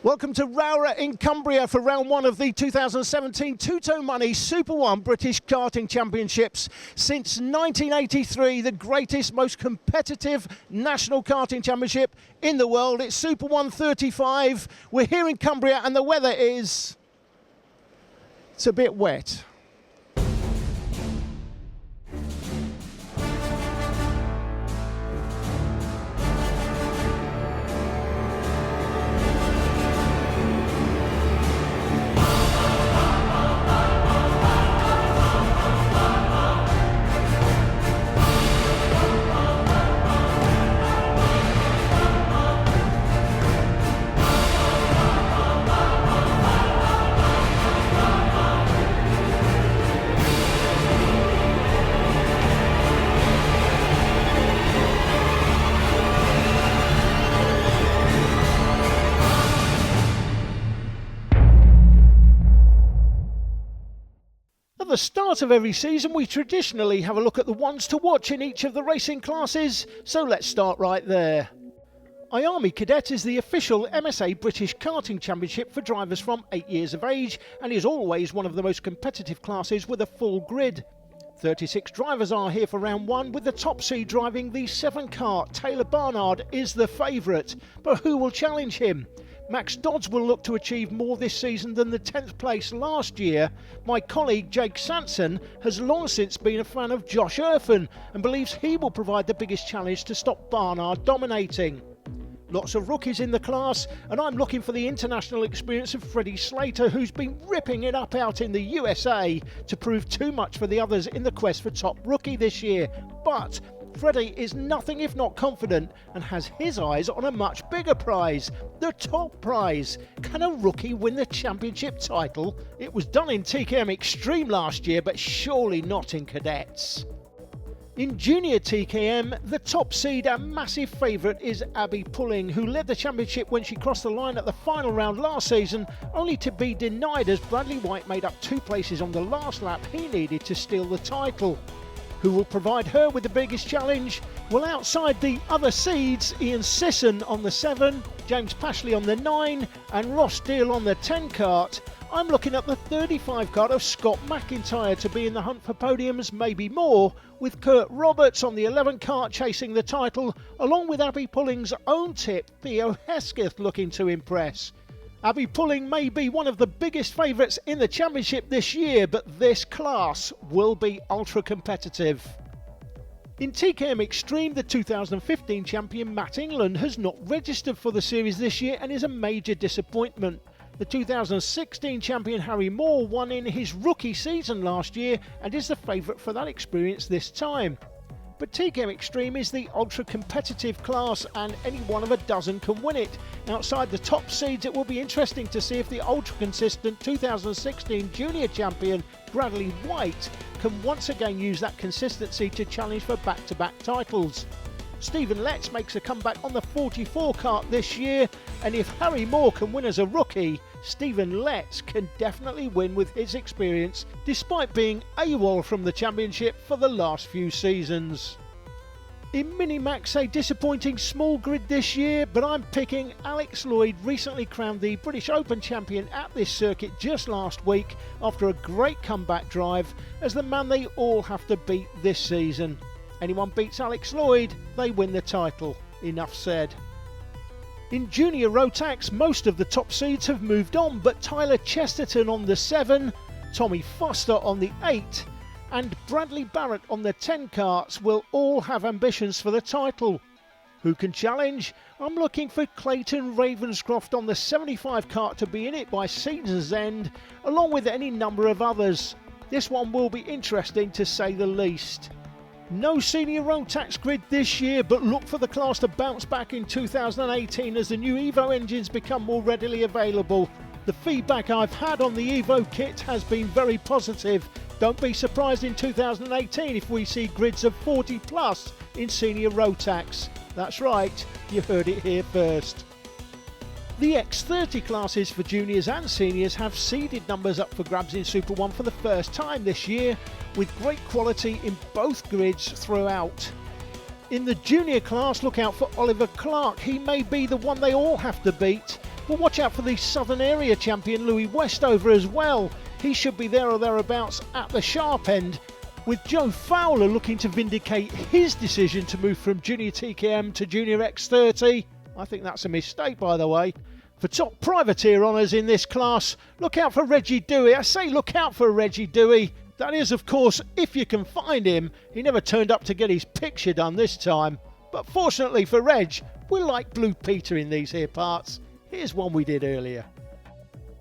Welcome to Rowra in Cumbria for round one of the 2017 Two-Toe Money Super 1 British Karting Championships. Since 1983, the greatest, most competitive national karting championship in the world. It's Super 135. We're here in Cumbria and the weather it's a bit wet. At the start of every season, we traditionally have a look at the ones to watch in each of the racing classes, so let's start right there. Army Cadet is the official MSA British Karting Championship for drivers from 8 years of age and is always one of the most competitive classes with a full grid. 36 drivers are here for round one, with the top seed driving the 7 Kart. Taylor Barnard is the favourite, but who will challenge him? Max Dodds will look to achieve more this season than the 10th place last year. My colleague Jake Sanson has long since been a fan of Josh Irfan and believes he will provide the biggest challenge to stop Barnard dominating. Lots of rookies in the class, and I'm looking for the international experience of Freddie Slater, who's been ripping it up out in the USA, to prove too much for the others in the quest for top rookie this year. But Freddie is nothing if not confident and has his eyes on a much bigger prize, the top prize. Can a rookie win the championship title? It was done in TKM Extreme last year, but surely not in cadets. In junior TKM, the top seed and massive favourite is Abby Pulling, who led the championship when she crossed the line at the final round last season, only to be denied as Bradley White made up 2 places on the last lap he needed to steal the title. Who will provide her with the biggest challenge? Well, outside the other seeds, Ian Sisson on the 7, James Pashley on the 9 and Ross Deal on the 10 Kart, I'm looking at the 35 Kart of Scott McIntyre to be in the hunt for podiums, maybe more, with Kurt Roberts on the 11 Kart chasing the title, along with Abby Pulling's own tip, Theo Hesketh, looking to impress. Abby Pulling may be one of the biggest favourites in the championship this year, but this class will be ultra competitive. In TKM Extreme, the 2015 champion Matt England has not registered for the series this year and is a major disappointment. The 2016 champion Harry Moore won in his rookie season last year and is the favourite for that experience this time. But TKM Extreme is the ultra-competitive class and any one of a dozen can win it. Outside the top seeds, it will be interesting to see if the ultra-consistent 2016 junior champion Bradley White can once again use that consistency to challenge for back-to-back titles. Stephen Letts makes a comeback on the 44 Kart this year, and if Harry Moore can win as a rookie, Stephen Letts can definitely win with his experience, despite being AWOL from the championship for the last few seasons. In Minimax, a disappointing small grid this year, but I'm picking Alex Lloyd, recently crowned the British Open champion at this circuit just last week after a great comeback drive, as the man they all have to beat this season. Anyone beats Alex Lloyd, they win the title. Enough said. In junior Rotax, most of the top seeds have moved on, but Tyler Chesterton on the 7, Tommy Foster on the 8 and Bradley Barrett on the 10 Karts will all have ambitions for the title. Who can challenge? I'm looking for Clayton Ravenscroft on the 75 Kart to be in it by season's end, along with any number of others. This one will be interesting to say the least. No senior Rotax grid this year, but look for the class to bounce back in 2018 as the new Evo engines become more readily available. The feedback I've had on the Evo kit has been very positive. Don't be surprised in 2018 if we see grids of 40 plus in senior Rotax. That's right, you heard it here first. The X30 classes for juniors and seniors have seeded numbers up for grabs in Super 1 for the first time this year, with great quality in both grids throughout. In the junior class, look out for Oliver Clark. He may be the one they all have to beat. Well, watch out for the Southern Area champion Louis Westover as well. He should be there or thereabouts at the sharp end, with Joe Fowler looking to vindicate his decision to move from Junior TKM to Junior X30. I think that's a mistake, by the way. For top privateer honours in this class, look out for Reggie Dewey. I say look out for Reggie Dewey. That is, of course, if you can find him. He never turned up to get his picture done this time. But fortunately for Reg, we're like Blue Peter in these here parts. Here's one we did earlier.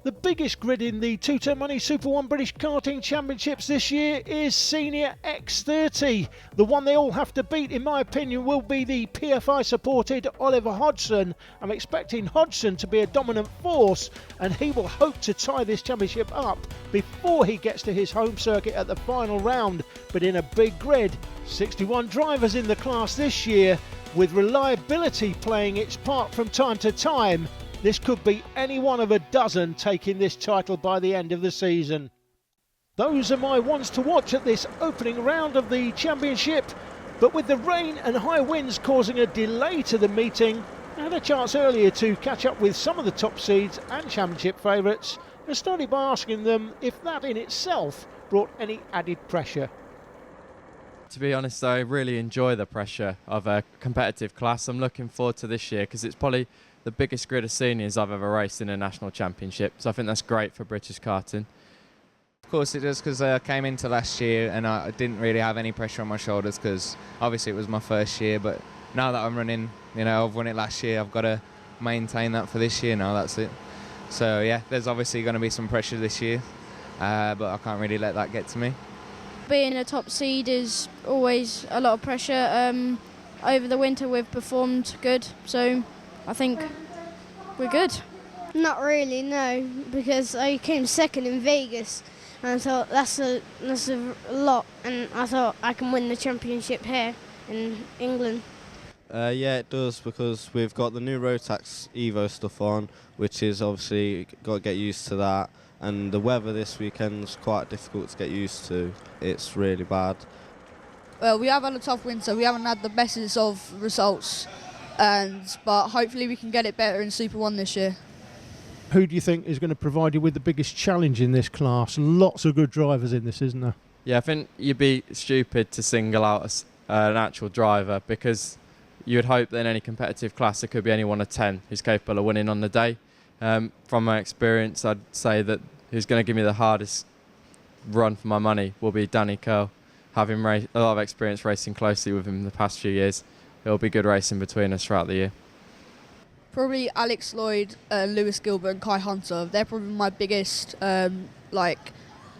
The biggest grid in the Two-Turn Money Super 1 British Karting Championships this year is Senior X30. The one they all have to beat, in my opinion, will be the PFI-supported Oliver Hodgson. I'm expecting Hodgson to be a dominant force, and he will hope to tie this championship up before he gets to his home circuit at the final round. But in a big grid, 61 drivers in the class this year, with reliability playing its part from time to time. This could be any one of a dozen taking this title by the end of the season. Those are my ones to watch at this opening round of the championship, but with the rain and high winds causing a delay to the meeting, I had a chance earlier to catch up with some of the top seeds and championship favourites and started by asking them if that in itself brought any added pressure. To be honest, I really enjoy the pressure of a competitive class. I'm looking forward to this year because it's probably the biggest grid of seniors I've ever raced in a national championship. So I think that's great for British karting. Of course it does, because I came into last year and I didn't really have any pressure on my shoulders because obviously it was my first year. But now that I'm running, I've won it last year, I've got to maintain that for this year now, that's it. So yeah, there's obviously going to be some pressure this year, but I can't really let that get to me. Being a top seed is always a lot of pressure. Over the winter we've performed good, so I think we're good. Not really, no, because I came second in Vegas and I thought that's a lot, and I thought I can win the championship here in England. Yeah, it does, because we've got the new Rotax Evo stuff on, which is obviously got to get used to that. And the weather this weekend's quite difficult to get used to. It's really bad. Well, we have had a tough winter. We haven't had the bestest of results, but hopefully we can get it better in Super 1 this year. Who do you think is going to provide you with the biggest challenge in this class? Lots of good drivers in this, isn't there? Yeah, I think you'd be stupid to single out an actual driver, because you would hope that in any competitive class there could be any one of 10 who's capable of winning on the day. From my experience, I'd say that who's going to give me the hardest run for my money will be Danny Curl. Having a lot of experience racing closely with him in the past few years, it'll be good racing between us throughout the year. Probably Alex Lloyd, Lewis Gilbert and Kai Hunter. They're probably my biggest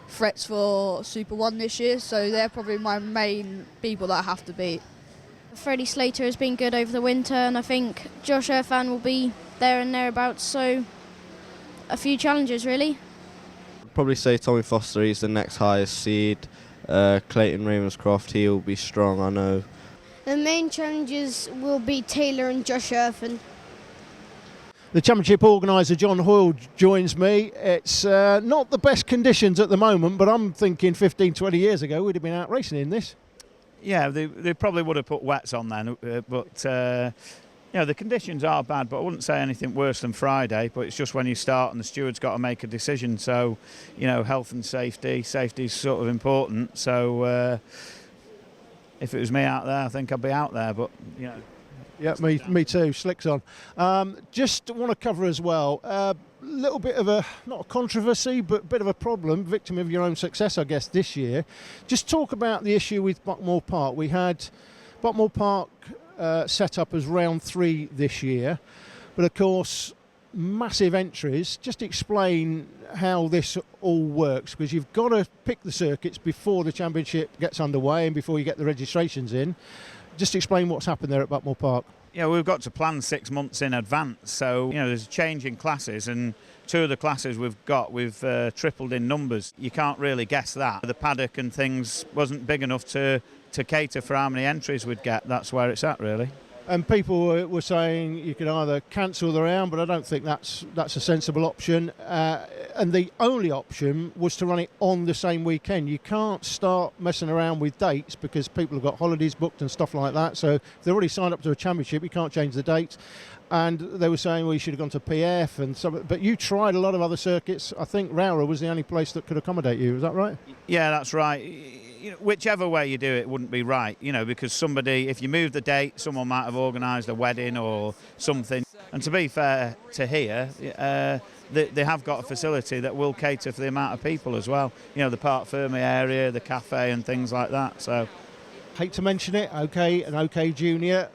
threats for Super 1 this year, so they're probably my main people that I have to beat. Freddie Slater has been good over the winter, and I think Josh Irfan will be there and thereabouts, so a few challenges really. I'd probably say Tommy Foster, he's the next highest seed. Clayton Ravenscroft, he'll be strong, I know. The main challenges will be Taylor and Josh Irfan. The championship organiser John Hoyle joins me. It's not the best conditions at the moment, but I'm thinking 15, 20 years ago we'd have been out racing in this. Yeah, they probably would have put wets on then, but the conditions are bad, but I wouldn't say anything worse than Friday, but it's just when you start and the steward's got to make a decision, so, health and safety is sort of important, so if it was me out there, I think I'd be out there, but, Yeah, me too, slicks on. Just want to cover as well, a little bit of not a controversy, but a bit of a problem, victim of your own success, I guess, this year. Just talk about the issue with Buckmore Park. We had Buckmore Park set up as round 3 this year, but of course, massive entries. Just explain how this all works, because you've got to pick the circuits before the championship gets underway and before you get the registrations in. Just explain what's happened there at Buckmore Park. Yeah, we've got to plan 6 months in advance, so there's a change in classes, and 2 of the classes we've tripled in numbers. You can't really guess that. The paddock and things wasn't big enough to cater for how many entries we'd get. That's where it's at, really. And people were saying you could either cancel the round, but I don't think that's a sensible option. And the only option was to run it on the same weekend. You can't start messing around with dates because people have got holidays booked and stuff like that. So if they're already signed up to a championship, you can't change the dates. And they were saying, well, you should have gone to PF and some. But you tried a lot of other circuits. I think Rowra was the only place that could accommodate you. Is that right? Yeah, that's right. You know, whichever way you do it wouldn't be right, you know, because somebody, if you move the date, someone might have organised a wedding or something. And to be fair to here, they have got a facility that will cater for the amount of people as well. You know, the Parc Fermé area, the cafe and things like that. So, hate to mention it, OK and OK Junior,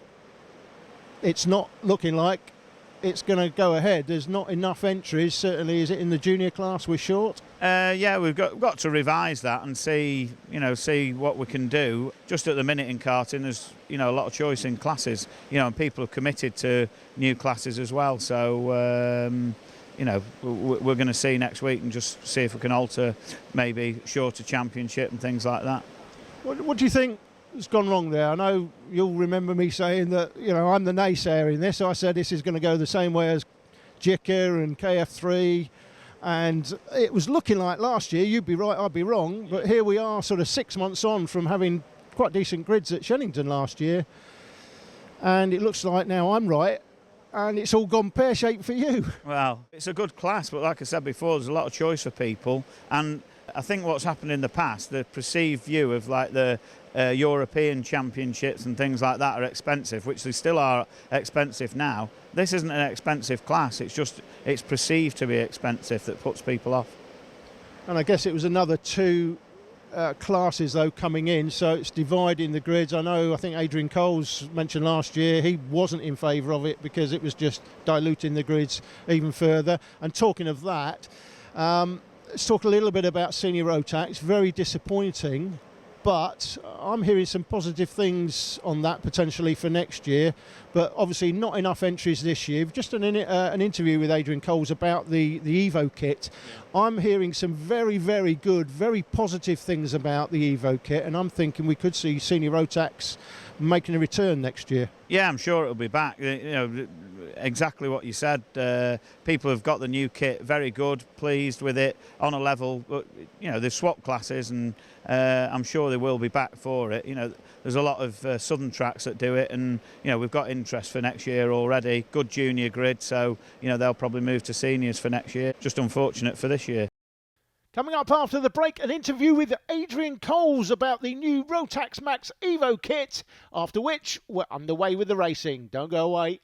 it's not looking like it's going to go ahead. There's not enough entries. Certainly, is it in the junior class we're short? Yeah, we've got to revise that and see what we can do. Just at the minute in karting, there's a lot of choice in classes, and people have committed to new classes as well. So we're going to see next week and just see if we can alter maybe shorter championship and things like that. What do you think has gone wrong there? I know you'll remember me saying that I'm the naysayer in this. I said this is going to go the same way as JICA and KF3. And it was looking like last year, you'd be right, I'd be wrong, but here we are sort of 6 months on from having quite decent grids at Shennington last year. And it looks like now I'm right, and it's all gone pear-shaped for you. Well, it's a good class, but like I said before, there's a lot of choice for people. And I think what's happened in the past, the perceived view of like the European championships and things like that are expensive, which they still are expensive now. This isn't an expensive class, it's perceived to be expensive that puts people off. And I guess it was another two classes though coming in, so it's dividing the grids. I think Adrian Coles mentioned last year he wasn't in favour of it because it was just diluting the grids even further. And talking of that, let's talk a little bit about senior road tax. Very disappointing, but I'm hearing some positive things on that potentially for next year, but obviously not enough entries this year. Just an interview with Adrian Coles about the Evo kit. I'm hearing some very, very good, very positive things about the Evo kit, and I'm thinking we could see senior road tax making a return next year. Yeah, I'm sure it'll be back. Exactly what you said. People have got the new kit, very good, pleased with it, on a level. But they've swapped classes, and I'm sure they will be back for it. There's a lot of southern tracks that do it, and we've got interest for next year already. Good junior grid, so they'll probably move to seniors for next year. Just unfortunate for this year. Coming up after the break, an interview with Adrian Coles about the new Rotax Max Evo kit, after which we're underway with the racing. Don't go away.